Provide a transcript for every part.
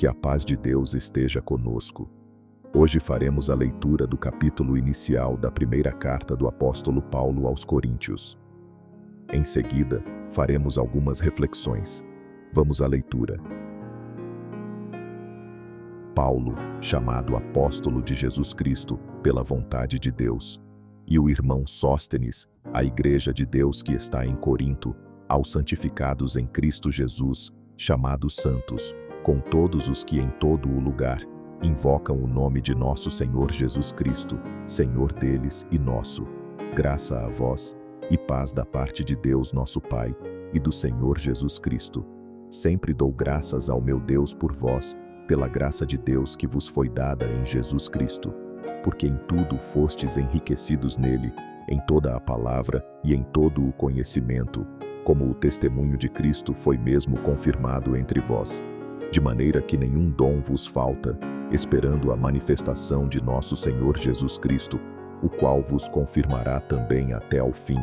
Que a paz de Deus esteja conosco. Hoje faremos a leitura do capítulo inicial da primeira carta do apóstolo Paulo aos Coríntios. Em seguida, faremos algumas reflexões. Vamos à leitura. Paulo, chamado apóstolo de Jesus Cristo pela vontade de Deus, e o irmão Sóstenes, a igreja de Deus que está em Corinto, aos santificados em Cristo Jesus, chamados santos, com todos os que em todo o lugar invocam o nome de nosso Senhor Jesus Cristo, Senhor deles e nosso. Graça a vós e paz da parte de Deus nosso Pai e do Senhor Jesus Cristo. Sempre dou graças ao meu Deus por vós, pela graça de Deus que vos foi dada em Jesus Cristo, porque em tudo fostes enriquecidos nele, em toda a palavra e em todo o conhecimento, como o testemunho de Cristo foi mesmo confirmado entre vós, de maneira que nenhum dom vos falta, esperando a manifestação de nosso Senhor Jesus Cristo, o qual vos confirmará também até ao fim,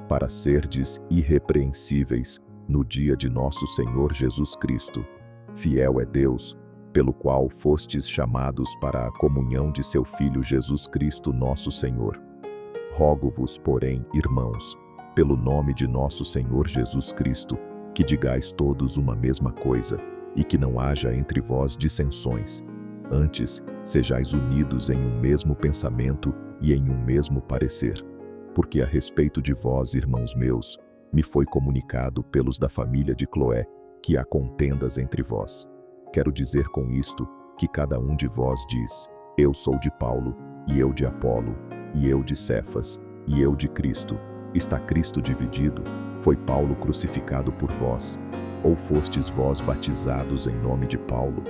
para serdes irrepreensíveis no dia de nosso Senhor Jesus Cristo. Fiel é Deus, pelo qual fostes chamados para a comunhão de seu Filho Jesus Cristo nosso Senhor. Rogo-vos, porém, irmãos, pelo nome de nosso Senhor Jesus Cristo, que digais todos uma mesma coisa, e que não haja entre vós dissensões. Antes, sejais unidos em um mesmo pensamento e em um mesmo parecer. Porque a respeito de vós, irmãos meus, me foi comunicado pelos da família de Cloé que há contendas entre vós. Quero dizer com isto que cada um de vós diz: eu sou de Paulo, e eu de Apolo, e eu de Cefas, e eu de Cristo. Está Cristo dividido? Foi Paulo crucificado por vós? Ou fostes vós batizados em nome de Paulo?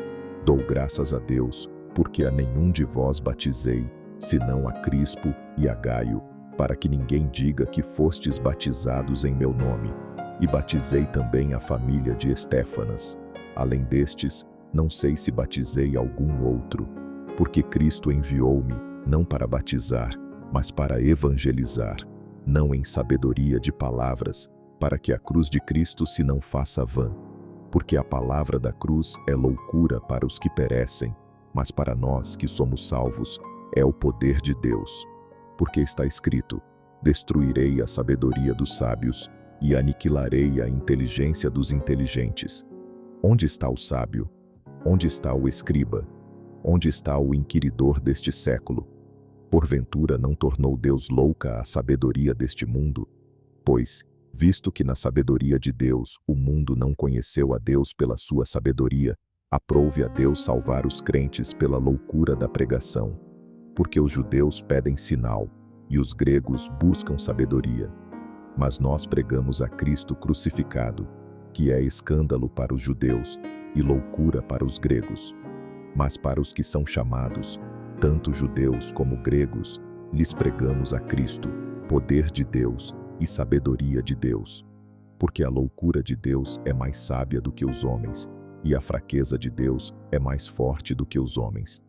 Dou graças a Deus, porque a nenhum de vós batizei, senão a Crispo e a Gaio, para que ninguém diga que fostes batizados em meu nome. E batizei também a família de Estéfanas. Além destes, não sei se batizei algum outro, porque Cristo enviou-me, não para batizar, mas para evangelizar, não em sabedoria de palavras, para que a cruz de Cristo se não faça vã. Porque a palavra da cruz é loucura para os que perecem, mas para nós que somos salvos, é o poder de Deus. Porque está escrito: destruirei a sabedoria dos sábios e aniquilarei a inteligência dos inteligentes. Onde está o sábio? Onde está o escriba? Onde está o inquiridor deste século? Porventura não tornou Deus louca a sabedoria deste mundo? Pois, visto que na sabedoria de Deus o mundo não conheceu a Deus pela sua sabedoria, aprouve a Deus salvar os crentes pela loucura da pregação. Porque os judeus pedem sinal, e os gregos buscam sabedoria. Mas nós pregamos a Cristo crucificado, que é escândalo para os judeus e loucura para os gregos. Mas para os que são chamados, tanto judeus como gregos, lhes pregamos a Cristo, poder de Deus e sabedoria de Deus. Porque a loucura de Deus é mais sábia do que os homens, e a fraqueza de Deus é mais forte do que os homens.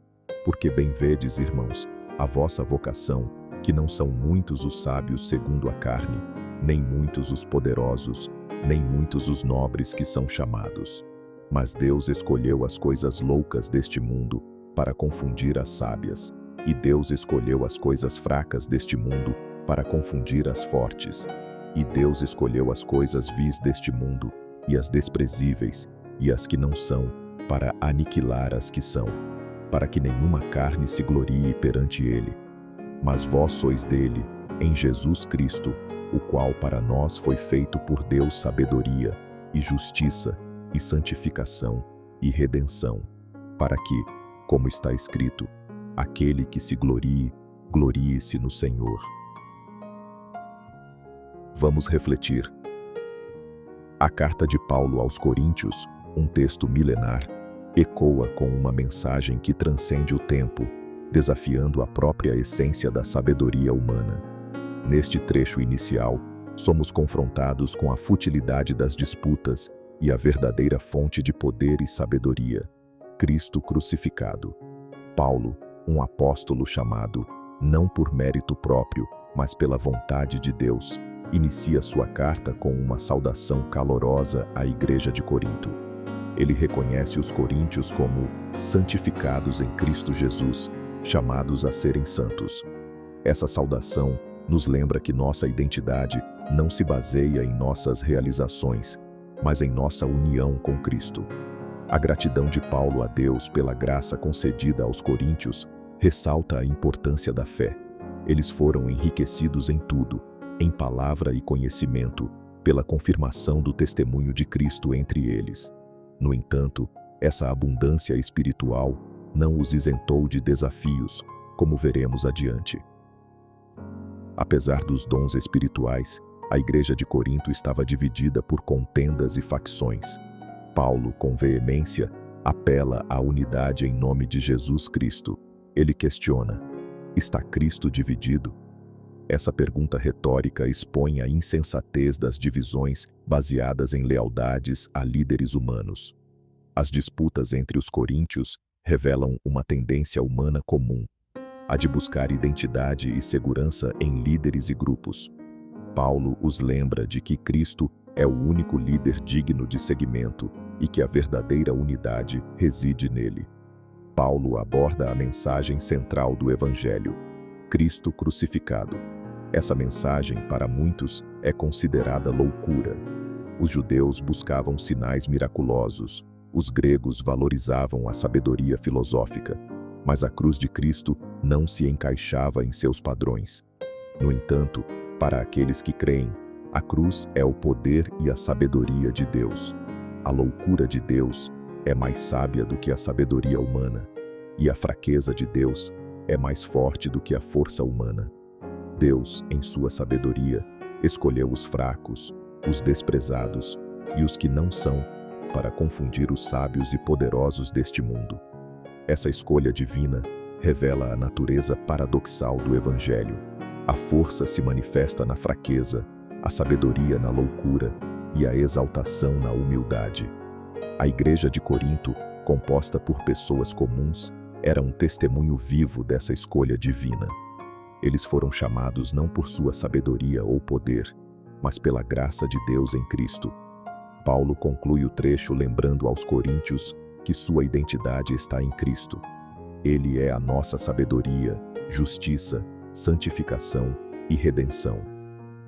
Porque bem vedes, irmãos, a vossa vocação, que não são muitos os sábios segundo a carne, nem muitos os poderosos, nem muitos os nobres que são chamados. Mas Deus escolheu as coisas loucas deste mundo para confundir as sábias, e Deus escolheu as coisas fracas deste mundo para confundir as fortes. E Deus escolheu as coisas vis deste mundo, e as desprezíveis, e as que não são, para aniquilar as que são, para que nenhuma carne se glorie perante ele. Mas vós sois dele, em Jesus Cristo, o qual para nós foi feito por Deus sabedoria, e justiça, e santificação, e redenção, para que, como está escrito, aquele que se glorie, glorie-se no Senhor. Vamos refletir. A carta de Paulo aos Coríntios, um texto milenar, ecoa com uma mensagem que transcende o tempo, desafiando a própria essência da sabedoria humana. Neste trecho inicial, somos confrontados com a futilidade das disputas e a verdadeira fonte de poder e sabedoria, Cristo crucificado. Paulo, um apóstolo chamado, não por mérito próprio, mas pela vontade de Deus, inicia sua carta com uma saudação calorosa à igreja de Corinto. ele reconhece os coríntios como santificados em Cristo Jesus, chamados a serem santos. Essa saudação nos lembra que nossa identidade não se baseia em nossas realizações, mas em nossa união com Cristo. A gratidão de Paulo a Deus pela graça concedida aos coríntios ressalta a importância da fé. Eles foram enriquecidos em tudo, em palavra e conhecimento, pela confirmação do testemunho de Cristo entre eles. No entanto, essa abundância espiritual não os isentou de desafios, como veremos adiante. Apesar dos dons espirituais, a igreja de Corinto estava dividida por contendas e facções. Paulo, com veemência, apela à unidade em nome de Jesus Cristo. Ele questiona: está Cristo dividido? Essa pergunta retórica expõe a insensatez das divisões baseadas em lealdades a líderes humanos. As disputas entre os coríntios revelam uma tendência humana comum, a de buscar identidade e segurança em líderes e grupos. Paulo os lembra de que Cristo é o único líder digno de seguimento e que a verdadeira unidade reside nele. Paulo aborda a mensagem central do Evangelho: Cristo crucificado. Essa mensagem, para muitos, é considerada loucura. Os judeus buscavam sinais miraculosos, os gregos valorizavam a sabedoria filosófica, mas a cruz de Cristo não se encaixava em seus padrões. No entanto, para aqueles que creem, a cruz é o poder e a sabedoria de Deus. A loucura de Deus é mais sábia do que a sabedoria humana, e a fraqueza de Deus é mais forte do que a força humana. Deus, em sua sabedoria, escolheu os fracos, os desprezados e os que não são, para confundir os sábios e poderosos deste mundo. Essa escolha divina revela a natureza paradoxal do Evangelho. A força se manifesta na fraqueza, a sabedoria na loucura e a exaltação na humildade. A igreja de Corinto, composta por pessoas comuns, era um testemunho vivo dessa escolha divina. Eles foram chamados não por sua sabedoria ou poder, mas pela graça de Deus em Cristo. Paulo conclui o trecho lembrando aos coríntios que sua identidade está em Cristo. Ele é a nossa sabedoria, justiça, santificação e redenção.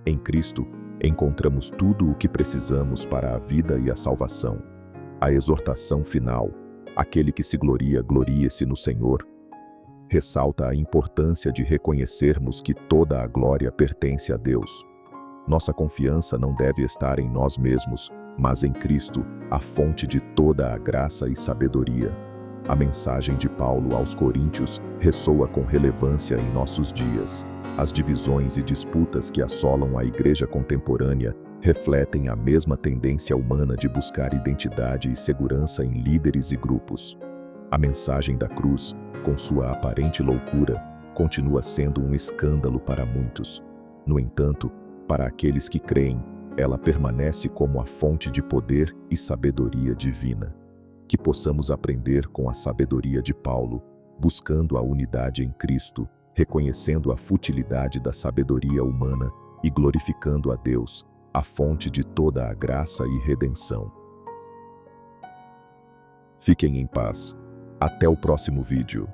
Em Cristo, encontramos tudo o que precisamos para a vida e a salvação. A exortação final: aquele que se gloria, glorie-se no Senhor, ressalta a importância de reconhecermos que toda a glória pertence a Deus. Nossa confiança não deve estar em nós mesmos, mas em Cristo, a fonte de toda a graça e sabedoria. A mensagem de Paulo aos coríntios ressoa com relevância em nossos dias. As divisões e disputas que assolam a igreja contemporânea refletem a mesma tendência humana de buscar identidade e segurança em líderes e grupos. A mensagem da cruz, com sua aparente loucura, continua sendo um escândalo para muitos. No entanto, para aqueles que creem, ela permanece como a fonte de poder e sabedoria divina. Que possamos aprender com a sabedoria de Paulo, buscando a unidade em Cristo, reconhecendo a futilidade da sabedoria humana e glorificando a Deus, a fonte de toda a graça e redenção. Fiquem em paz. Até o próximo vídeo.